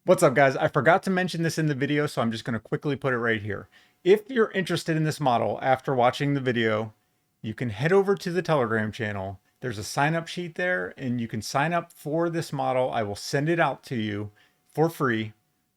What's up, guys? I forgot to mention this in the video, so I'm just going to quickly put it right here. If you're interested in this model after watching the video, you can head over to the Telegram channel. There's a sign up sheet there, and you can sign up for this model. I will send it out to you for free.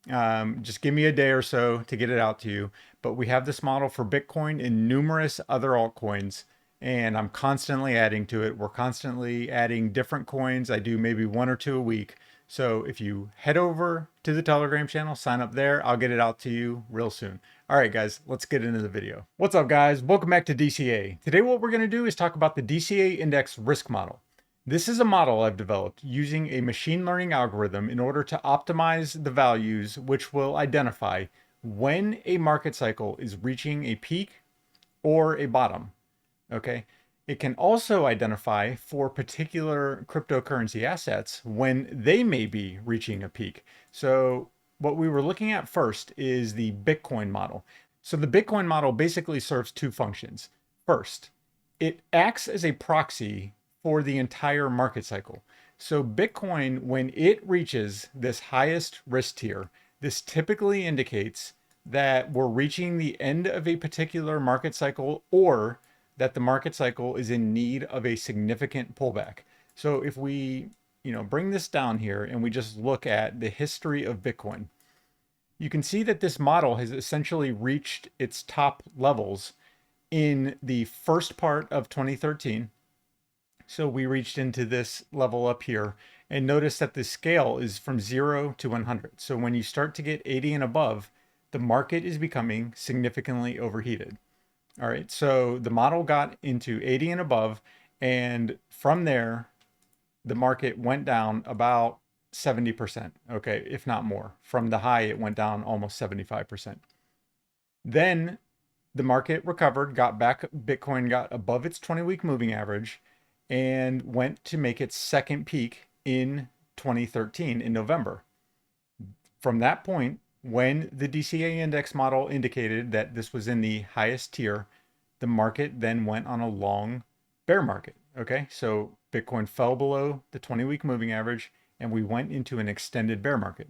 Just give me a day or so to get it out to you. But we have this model for Bitcoin and numerous other altcoins, and I'm constantly adding to it. We're constantly adding different coins. I do maybe one or two a week. So if you head over to the Telegram channel, sign up there, I'll get it out to you real soon. All right, guys, let's get into the video. What's up, guys? Welcome back to DCA. Today, what we're going to do is talk about the DCA Index risk model. This is a model I've developed using a machine learning algorithm in order to optimize the values which will identify when a market cycle is reaching a peak or a bottom. Okay. It can also identify for particular cryptocurrency assets when they may be reaching a peak. So what we were looking at first is the Bitcoin model. So the Bitcoin model basically serves two functions. First, it acts as a proxy for the entire market cycle. So Bitcoin, when it reaches this highest risk tier, this typically indicates that we're reaching the end of a particular market cycle, or that the market cycle is in need of a significant pullback. So if we, bring this down here and we just look at the history of Bitcoin, you can see that this model has essentially reached its top levels in the first part of 2013. So we reached into this level up here, and notice that the scale is from 0 to 100. So when you start to get 80 and above, the market is becoming significantly overheated. All right, so the model got into 80 and above, and from there, the market went down about 70%, okay, if not more. From the high, it went down almost 75%. Then the market recovered, got back, Bitcoin got above its 20-week moving average, and went to make its second peak in 2013 in November. From that point, when the DCA index model indicated that this was in the highest tier, the market then went on a long bear market. Okay, so Bitcoin fell below the 20-week moving average, and we went into an extended bear market.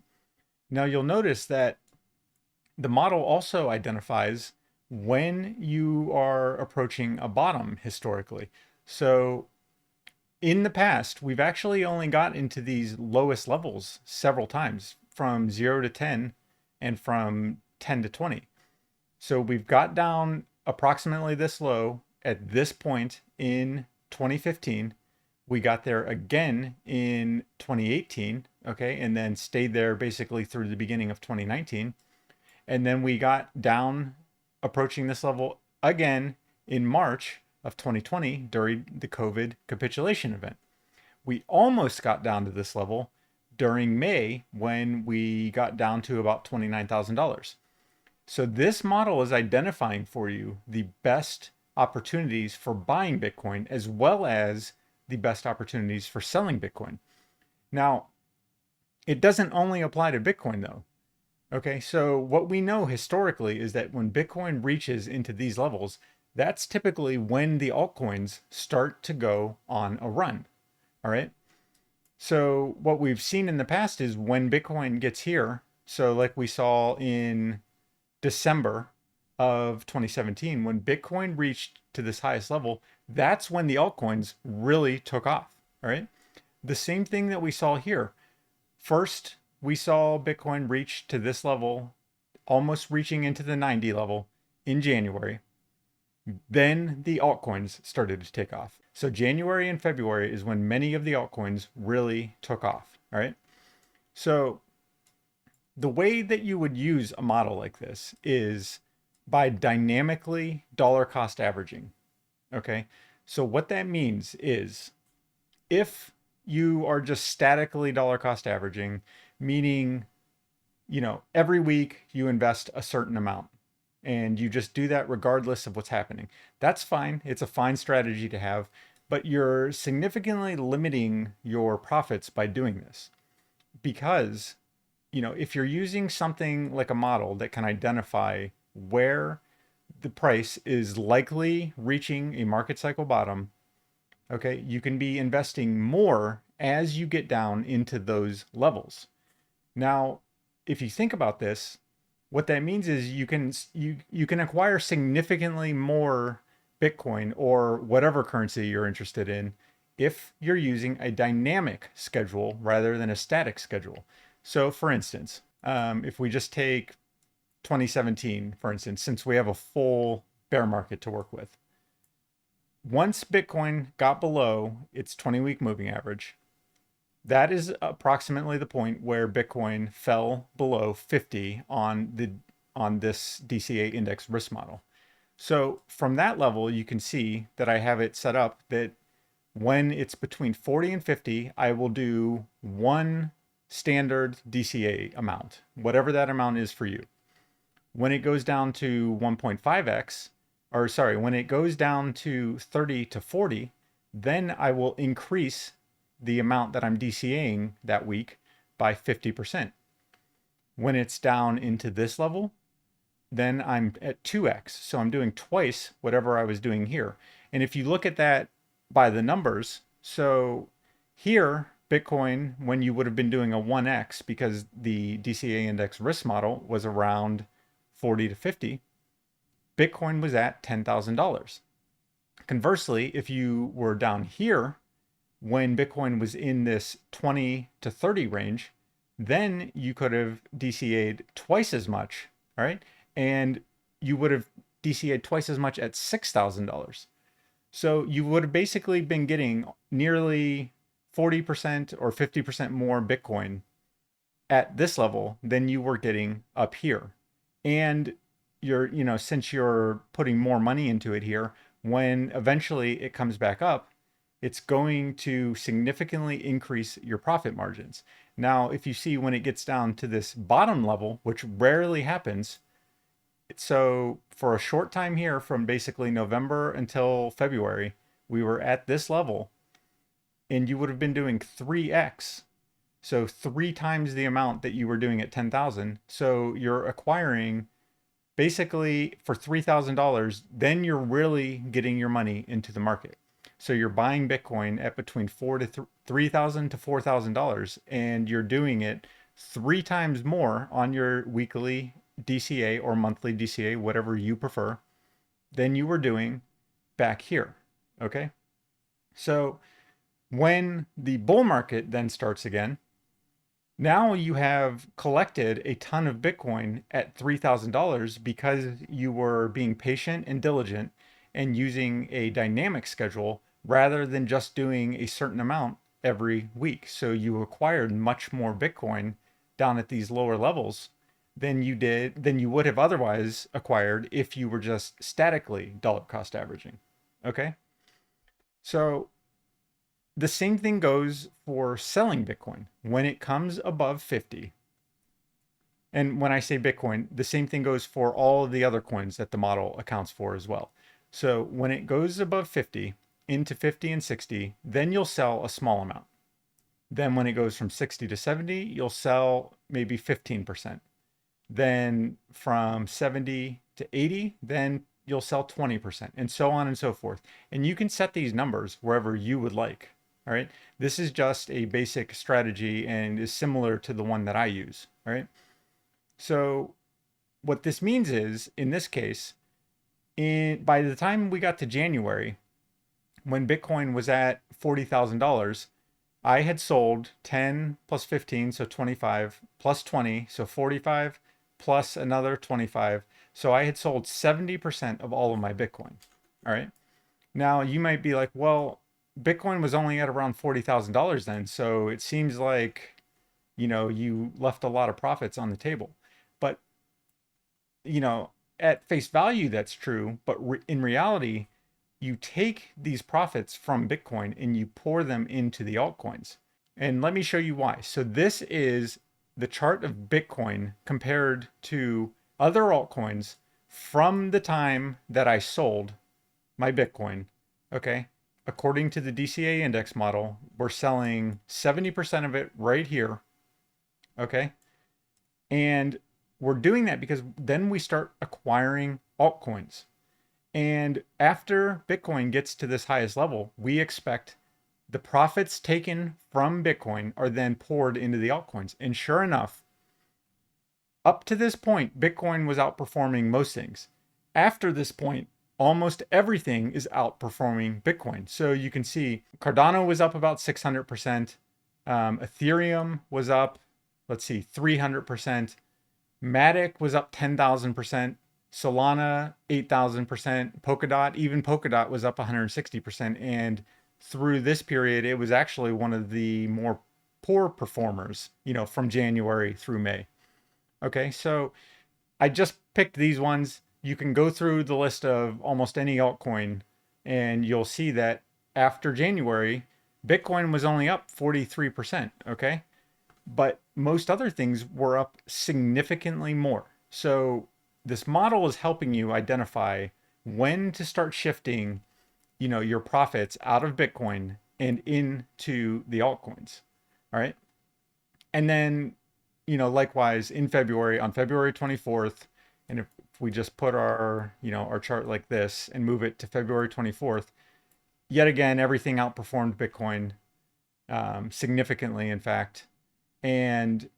Now you'll notice that the model also identifies when you are approaching a bottom historically. So in the past, we've actually only got into these lowest levels several times, from 0 to 10 and from 10 to 20. So we've got down approximately this low at this point in 2015. We got there again in 2018, okay, and then stayed there basically through the beginning of 2019. And then we got down approaching this level again in March of 2020 during the COVID capitulation event. We almost got down to this level during May when we got down to about $29,000. So this model is identifying for you the best opportunities for buying Bitcoin as well as the best opportunities for selling Bitcoin. Now, it doesn't only apply to Bitcoin though. Okay, so what we know historically is that when Bitcoin reaches into these levels, that's typically when the altcoins start to go on a run. All right. So what we've seen in the past is when Bitcoin gets here, so like we saw in December of 2017, when Bitcoin reached to this highest level, that's when the altcoins really took off. All right. The same thing that we saw here. First, we saw Bitcoin reach to this level, almost reaching into the 90 level in January. Then the altcoins started to take off. So January and February is when many of the altcoins really took off. All right. So the way that you would use a model like this is by dynamically dollar cost averaging. Okay. So what that means is if you are just statically dollar cost averaging, meaning, every week you invest a certain amount and you just do that regardless of what's happening. That's fine. It's a fine strategy to have, but you're significantly limiting your profits by doing this because, if you're using something like a model that can identify where the price is likely reaching a market cycle bottom, okay, you can be investing more as you get down into those levels. Now, if you think about this, what that means is you can acquire significantly more Bitcoin or whatever currency you're interested in if you're using a dynamic schedule rather than a static schedule. So, for instance, if we just take 2017, for instance, since we have a full bear market to work with, once Bitcoin got below its 20-week moving average, that is approximately the point where Bitcoin fell below 50 on this DCA index risk model. So from that level, you can see that I have it set up that when it's between 40 and 50, I will do one standard DCA amount, whatever that amount is for you. When it goes down to 1.5x, or sorry, when it goes down to 30 to 40, then I will increase the amount that I'm DCAing that week by 50%. When it's down into this level, then I'm at 2x. So I'm doing twice whatever I was doing here. And if you look at that by the numbers, so here, Bitcoin, when you would have been doing a 1x because the DCA index risk model was around 40 to 50, Bitcoin was at $10,000. Conversely, if you were down here, when Bitcoin was in this 20 to 30 range, then you could have DCA'd twice as much, all right? And you would have DCA'd twice as much at $6,000. So you would have basically been getting nearly 40% or 50% more Bitcoin at this level than you were getting up here. And since you're putting more money into it here, when eventually it comes back up, it's going to significantly increase your profit margins. Now, if you see when it gets down to this bottom level, which rarely happens, so for a short time here from basically November until February, we were at this level and you would have been doing 3x. So 3 times the amount that you were doing at 10,000. So you're acquiring basically for $3,000, then you're really getting your money into the market. So you're buying Bitcoin at between $3,000 to $4,000, and you're doing it 3 times more on your weekly DCA or monthly DCA, whatever you prefer, than you were doing back here. Okay. So when the bull market then starts again, now you have collected a ton of Bitcoin at $3,000 because you were being patient and diligent and using a dynamic schedule rather than just doing a certain amount every week. So you acquired much more Bitcoin down at these lower levels than you would have otherwise acquired if you were just statically dollar cost averaging. Okay? So the same thing goes for selling Bitcoin. When it comes above 50, and when I say Bitcoin, the same thing goes for all of the other coins that the model accounts for as well. So when it goes above 50, into 50 and 60, then you'll sell a small amount. Then when it goes from 60 to 70, you'll sell maybe 15%. Then from 70 to 80, then you'll sell 20%, and so on and so forth. And you can set these numbers wherever you would like. All right. This is just a basic strategy and is similar to the one that I use. All right. So what this means is, in this case, by the time we got to January, when Bitcoin was at $40,000, I had sold 10 plus 15, so 25, plus 20, so 45, plus another 25. So I had sold 70% of all of my Bitcoin. All right. Now you might be like, well, Bitcoin was only at around $40,000 then. So it seems like, you left a lot of profits on the table. But, at face value, that's true. But in reality, you take these profits from Bitcoin and you pour them into the altcoins. And let me show you why. So this is the chart of Bitcoin compared to other altcoins from the time that I sold my Bitcoin. Okay. According to the DCA index model, we're selling 70% of it right here. Okay. And we're doing that because then we start acquiring altcoins. And after Bitcoin gets to this highest level, we expect the profits taken from Bitcoin are then poured into the altcoins. And sure enough, Up to this point, Bitcoin was outperforming most things. After this point, almost everything is outperforming Bitcoin. So you can see Cardano was up about 600%. Ethereum was up, let's see, 300%. MATIC was up 10,000%. Solana, 8,000%. Polkadot, even Polkadot was up 160%. And through this period, it was actually one of the more poor performers, from January through May. Okay, so I just picked these ones. You can go through the list of almost any altcoin and you'll see that after January, Bitcoin was only up 43%. Okay, but most other things were up significantly more. So this model is helping you identify when to start shifting, your profits out of Bitcoin and into the altcoins. All right. And then, likewise in February, on February 24th, and if we just put our chart like this and move it to February 24th, yet again, everything outperformed Bitcoin significantly, in fact. And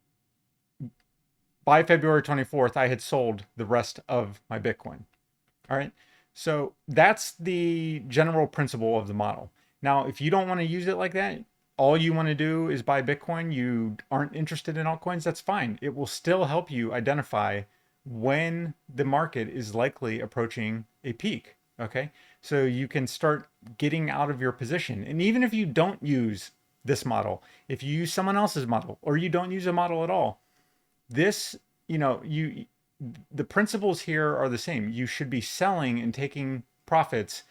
by February 24th, I had sold the rest of my Bitcoin. All right. So that's the general principle of the model. Now, if you don't want to use it like that, all you want to do is buy Bitcoin, you aren't interested in altcoins, that's fine. It will still help you identify when the market is likely approaching a peak. Okay. So you can start getting out of your position. And even if you don't use this model, if you use someone else's model or you don't use a model at all, this, the principles here are the same. You should be selling and taking profits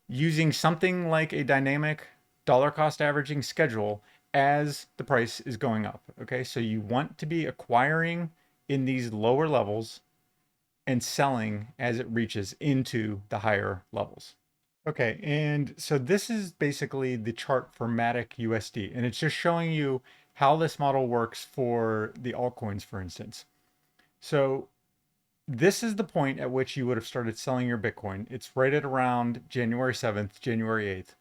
using something like a dynamic dollar cost averaging schedule as the price is going up. Okay, so you want to be acquiring in these lower levels and selling as it reaches into the higher levels. Okay, and so this is basically the chart for MATIC USD, and it's just showing you how this model works for the altcoins, for instance. So this is the point at which you would have started selling your Bitcoin. It's right at around January 7th, January 8th.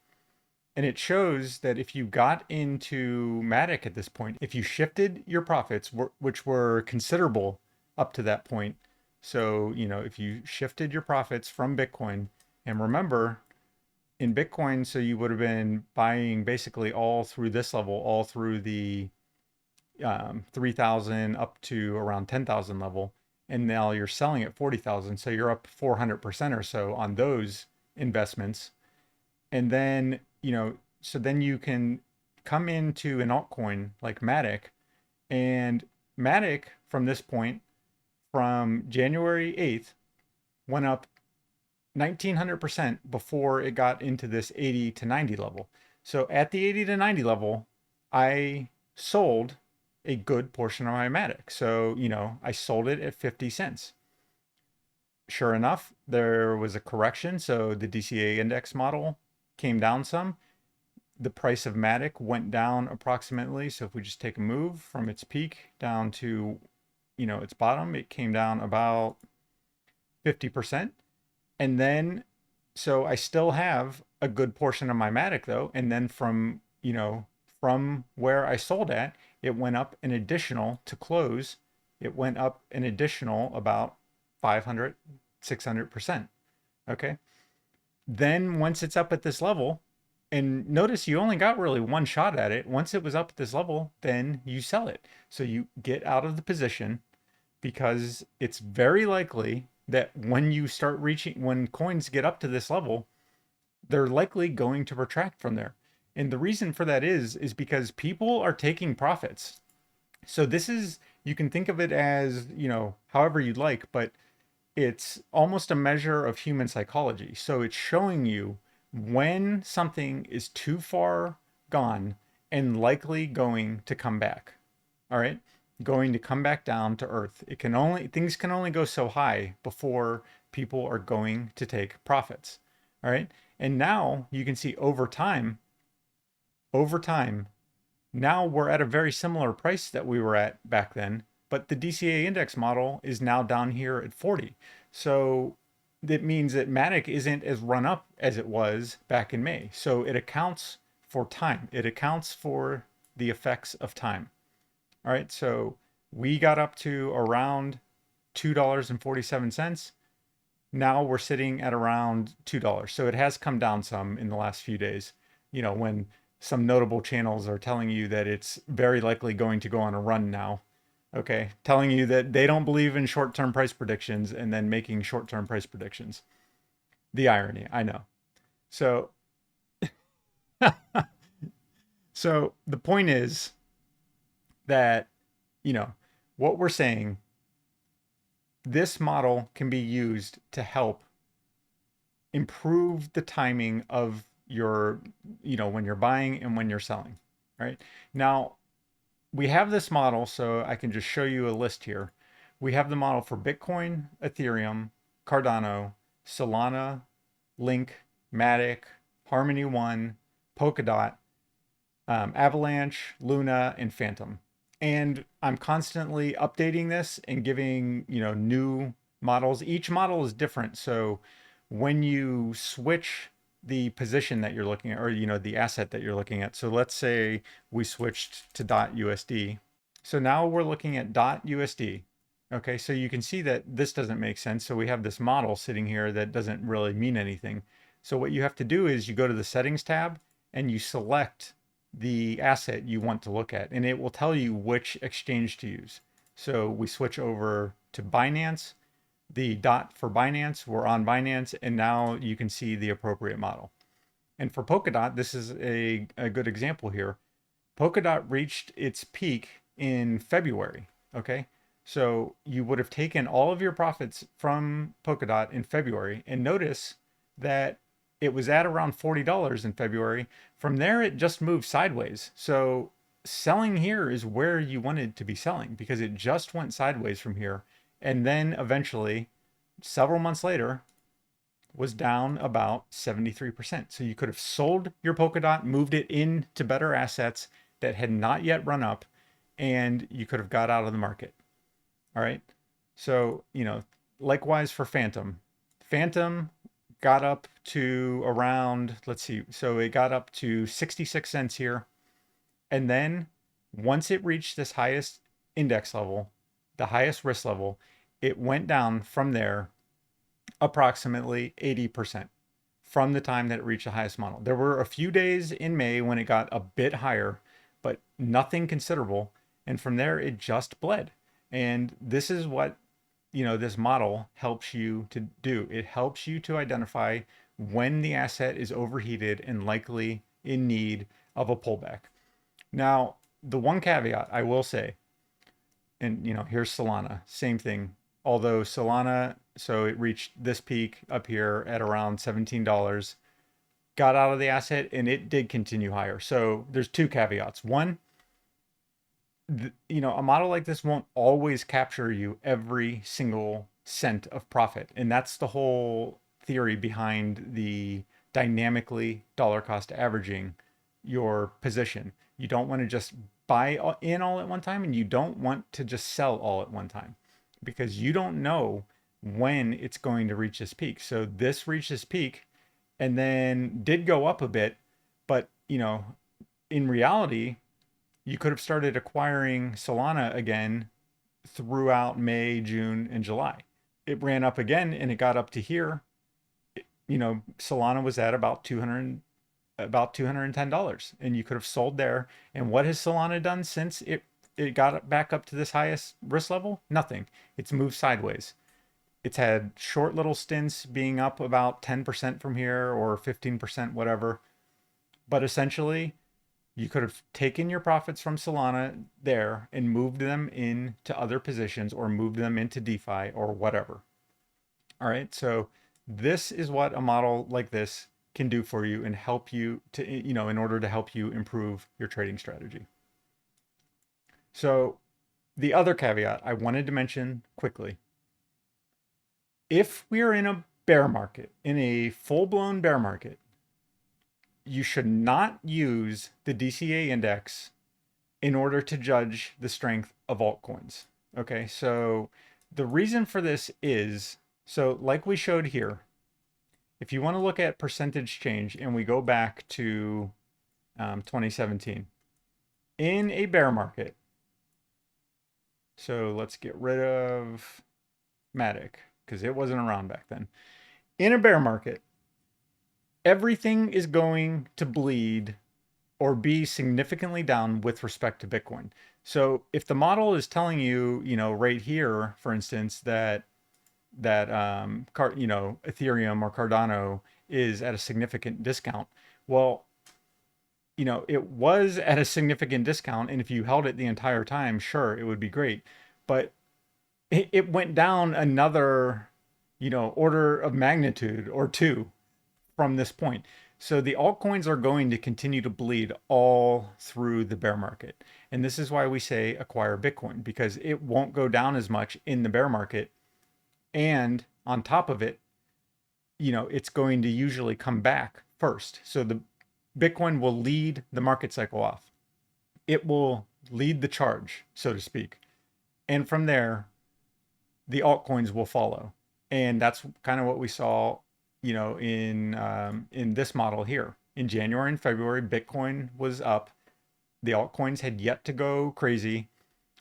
And it shows that if you got into MATIC at this point, if you shifted your profits, which were considerable up to that point. So, if you shifted your profits from Bitcoin, and remember in Bitcoin, so you would have been buying basically all through this level, all through the 3,000 up to around 10,000 level. And now you're selling at 40,000. So you're up 400% or so on those investments. And then, so then you can come into an altcoin like MATIC, and MATIC from this point, from January 8th, went up 1900% before it got into this 80 to 90 level. So at the 80 to 90 level, I sold a good portion of my MATIC. So, I sold it at 50 cents. Sure enough, there was a correction. So the DCA Index model came down some. The price of MATIC went down approximately. So if we just take a move from its peak down to, its bottom, it came down about 50%. And then, so I still have a good portion of my MATIC though. And then from where I sold at, it went up an additional to close. It went up an additional about 500, 600%. Okay. Then once it's up at this level, and notice you only got really one shot at it. Once it was up at this level, then you sell it. So you get out of the position because it's very likely that when you start when coins get up to this level, they're likely going to retract from there. And the reason for that is because people are taking profits. So this is, you can think of it as, however you'd like, but it's almost a measure of human psychology. So it's showing you when something is too far gone and likely going to come back. All right. Going to come back down to earth. Things can only go so high before people are going to take profits. All right. And now you can see over time, now we're at a very similar price that we were at back then, but the DCA index model is now down here at 40. So that means that MATIC isn't as run up as it was back in May. So it accounts for time. It accounts for the effects of time. All right. So We got up to around $2.47. Now we're sitting at around $2. So it has come down some in the last few days. You know, when some notable channels are telling you that it's very likely going to go on a run now. Okay. Telling you that they don't believe in short term price predictions and then making short term price predictions. The irony, I know. So, so the point is that, you know, what we're saying, this model can be used to help improve the timing of your, when you're buying and when you're selling, right? Now, we have this model, so I can just show you a list here. We have the model for Bitcoin, Ethereum, Cardano, Solana, Link, MATIC, Harmony One, Polkadot, Avalanche, Luna, and Phantom. And I'm constantly updating this and giving, new models. Each model is different. So when you switch the position that you're looking at, or, the asset that you're looking at. So let's say we switched to .USD. So now we're looking at .USD. Okay, so you can see that this doesn't make sense. So we have this model sitting here that doesn't really mean anything. So what you have to do is you go to the settings tab and you select the asset you want to look at, and it will tell you which exchange to use. So we switch over to Binance, the dot for Binance, we're on Binance, and now you can see the appropriate model. And for Polkadot, this is a good example here. Polkadot reached its peak in February, okay? So you would have taken all of your profits from Polkadot in February, and notice that it was at around $40 in February. From there, it just moved sideways. So selling here is where you wanted to be selling because it just went sideways from here. And then eventually, several months later, was down about 73%. So you could have sold your Polkadot, moved it into better assets that had not yet run up, and you could have got out of the market. All right. So, likewise for Phantom. Phantom got up to around, let's see, so it got up to 66 cents here. And then once it reached this highest index level, the highest risk level, it went down from there approximately 80% from the time that it reached the highest model. There were a few days in May when it got a bit higher, but nothing considerable. And from there, it just bled. And this is what this model helps you to do. It helps you to identify when the asset is overheated and likely in need of a pullback. Now, the one caveat I will say, and here's Solana, same thing. Although Solana, so it reached this peak up here at around $17, got out of the asset, and it did continue higher. So there's two caveats. One, a model like this won't always capture you every single cent of profit. And that's the whole theory behind the dynamically dollar cost averaging your position. You don't want to just buy in all at one time, and you don't want to just sell all at one time because you don't know when it's going to reach this peak. So this reached this peak and then did go up a bit, but in reality, you could have started acquiring Solana again throughout May, June, and July. It ran up again and it got up to here. Solana was at about $210, and you could have sold there. And what has Solana done since it got back up to this highest risk level? Nothing. It's moved sideways. It's had short little stints being up about 10% from here or 15%, whatever. But essentially, you could have taken your profits from Solana there and moved them into other positions or moved them into DeFi or whatever. All right. So this is what a model like this can do for you and help you to, in order to help you improve your trading strategy. So the other caveat I wanted to mention quickly, if we are in a bear market, in a full-blown bear market, you should not use the DCA index in order to judge the strength of altcoins. Okay, so the reason for this is, so like we showed here, if you want to look at percentage change and we go back to 2017, in a bear market, So let's get rid of MATIC because it wasn't around back then. In a bear market, everything is going to bleed or be significantly down with respect to Bitcoin. So if the model is telling you, right here, for instance, that Ethereum or Cardano is at a significant discount, well, it was at a significant discount, and if you held it the entire time, sure, it would be great. But it went down another, order of magnitude or two from this point. So the altcoins are going to continue to bleed all through the bear market. And this is why we say acquire Bitcoin, because it won't go down as much in the bear market. And on top of it, it's going to usually come back first. So the Bitcoin will lead the market cycle off. It will lead the charge, so to speak. And from there, the altcoins will follow. And that's kind of what we saw, in this model here. In January and February, Bitcoin was up. The altcoins had yet to go crazy.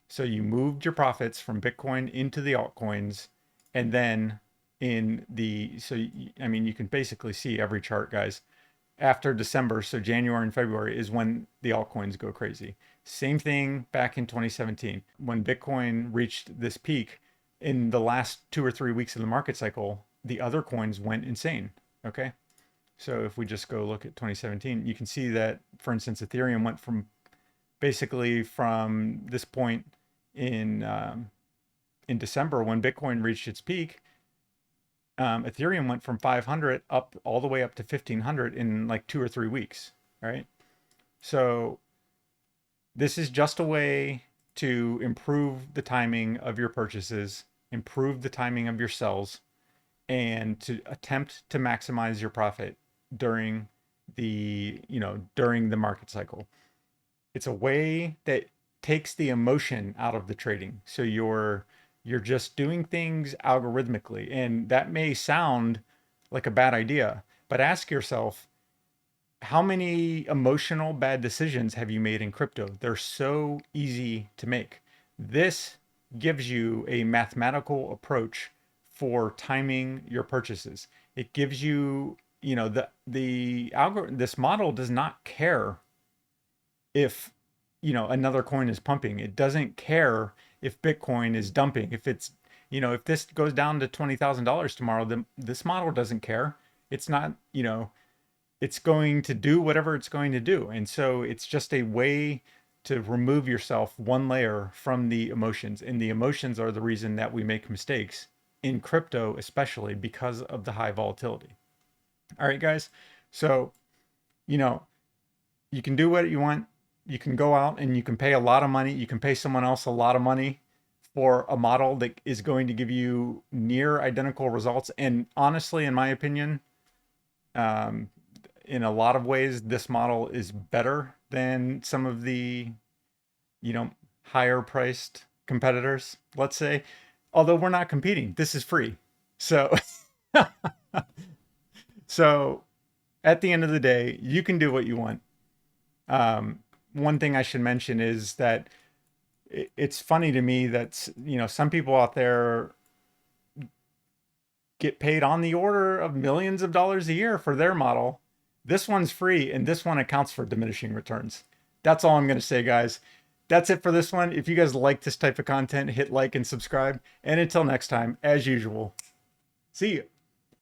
So you moved your profits from Bitcoin into the altcoins. And then you can basically see every chart, guys. After December, so January and February is when the altcoins go crazy. Same thing back in 2017 when Bitcoin reached this peak. In the last 2 or 3 weeks of the market cycle, the other coins went insane. Okay. So if we just go look at 2017, you can see that, for instance, Ethereum went from basically from this point in December when Bitcoin reached its peak. Ethereum went from 500 up all the way up to 1500 in like 2 or 3 weeks. Right. So this is just a way to improve the timing of your purchases, improve the timing of your sells, and to attempt to maximize your profit during the market cycle. It's a way that takes the emotion out of the trading. So you're just doing things algorithmically, and that may sound like a bad idea, but ask yourself, how many emotional bad decisions have you made in crypto? They're so easy to make. This gives you a mathematical approach for timing your purchases. It gives you, the algorithm. This model does not care if, another coin is pumping. It doesn't care if Bitcoin is dumping. If it's, if this goes down to $20,000 tomorrow, then this model doesn't care. It's not, it's going to do whatever it's going to do. And so it's just a way to remove yourself one layer from the emotions. And the emotions are the reason that we make mistakes in crypto, especially because of the high volatility. All right, guys. So, you can do what you want. You can go out and you can pay a lot of money. You can pay someone else a lot of money for a model that is going to give you near identical results. And honestly, in my opinion, in a lot of ways, this model is better than some of the, higher priced competitors, let's say. Although we're not competing, this is free. So, so at the end of the day, you can do what you want. One thing I should mention is that it's funny to me that, some people out there get paid on the order of millions of dollars a year for their model. This one's free, and this one accounts for diminishing returns. That's all I'm going to say, guys. That's it for this one. If you guys like this type of content, hit like and subscribe. And until next time, as usual, see you.